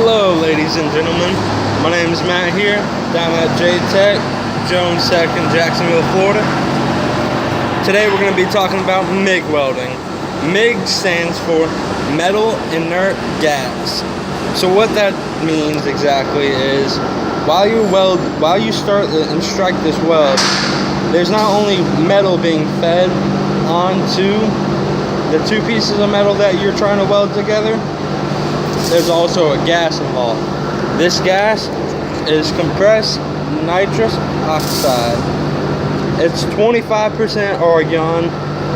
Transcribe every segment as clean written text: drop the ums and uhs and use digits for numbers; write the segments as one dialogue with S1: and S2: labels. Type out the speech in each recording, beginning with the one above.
S1: Hello ladies and gentlemen, my name is Matt here, down at J-Tech, Jones Tech in Jacksonville, Florida. Today we're going to be talking about MIG welding. MIG stands for metal inert gas. So what that means exactly is while you start and strike this weld, there's not only metal being fed onto the two pieces of metal that you're trying to weld together, there's also a gas involved. This gas is compressed nitrous oxide. It's 25% argon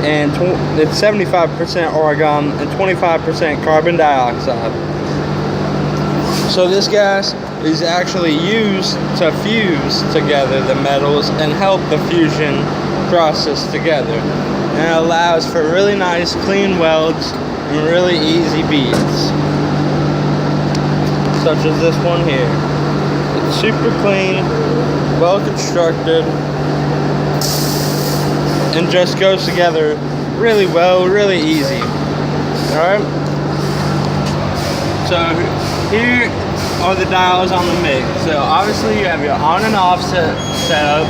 S1: and it's 75% argon and 25% carbon dioxide. So this gas is actually used to fuse together the metals and help the fusion process together. And it allows for really nice clean welds and really easy beads. Such as this one here. It's super clean, well constructed, and just goes together really well, really easy. Alright? So here are the dials on the MIG. So obviously you have your on and off setup.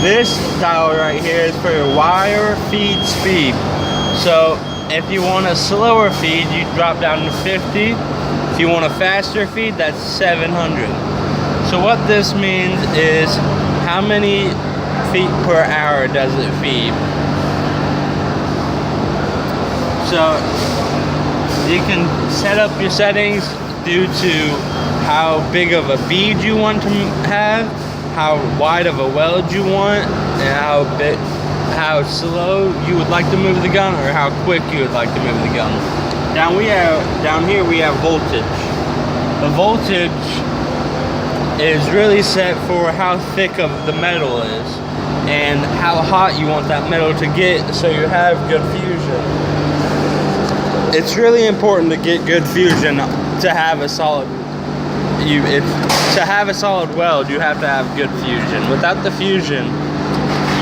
S1: This dial right here is for your wire feed speed. So if you want a slower feed, you drop down to 50. If you want a faster feed, that's 700. So what this means is how many feet per hour does it feed. So you can set up your settings due to how big of a bead you want to have, how wide of a weld you want, and how slow you would like to move the gun or how quick you would like to move the gun. Down here we have voltage. The voltage is really set for how thick of the metal is and how hot you want that metal to get so you have good fusion. It's really important to get good fusion to have a solid weld. You have to have good fusion. Without the fusion,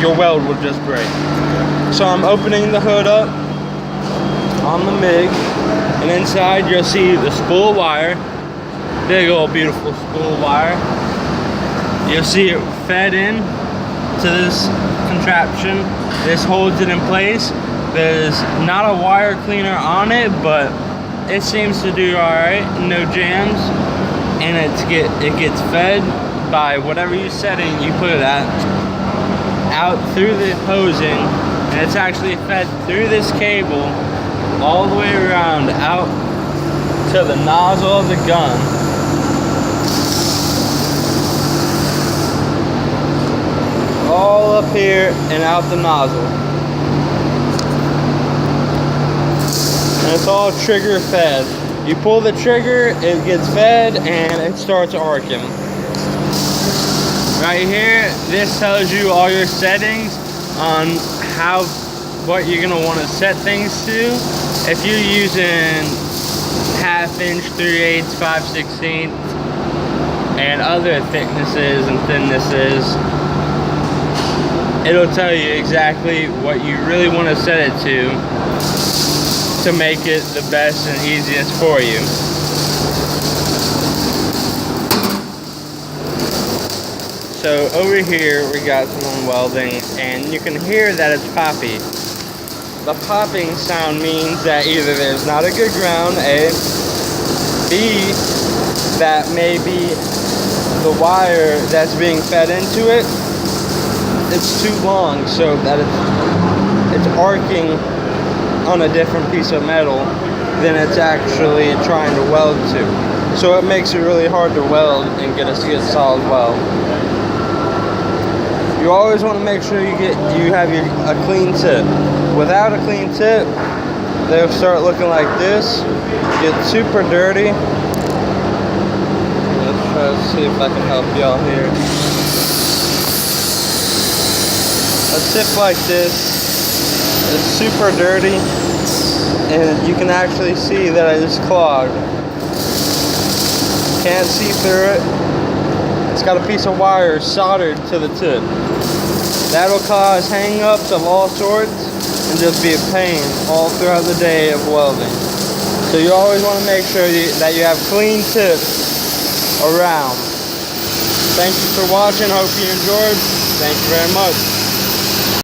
S1: your weld will just break. So I'm opening the hood up on the MIG, and inside you'll see the spool wire, big old beautiful spool wire. You'll see it fed in to this contraption. This holds it in place. There's not a wire cleaner on it, but it seems to do alright, no jams, and it gets fed by whatever you setting you put it at, out through the hosing, and it's actually fed through this cable all the way around out to the nozzle of the gun. All up here and out the nozzle. And it's all trigger fed. You pull the trigger, it gets fed, and it starts arcing. Right here, this tells you all your settings on what you're gonna want to set things to. If you're using 1/2 inch, 3/8, 5/16, and other thicknesses and thinnesses, it'll tell you exactly what you really want to set it to make it the best and easiest for you. So over here we got someone welding, and you can hear that it's poppy. The popping sound means that either there's not a good ground, A, B, that maybe the wire that's being fed into it, it's too long so that it's arcing on a different piece of metal than it's actually trying to weld to. So it makes it really hard to weld and get a solid weld. You always want to make sure you have a clean tip. Without a clean tip, they'll start looking like this, get super dirty. Let's try to see if I can help y'all here. A tip like this is super dirty, and you can actually see that it is clogged. Can't see through it. It's got a piece of wire soldered to the tip. That'll cause hang-ups of all sorts and just be a pain all throughout the day of welding. So you always want to make sure that you have clean tips around. Thank you for watching. Hope you enjoyed. Thank you very much.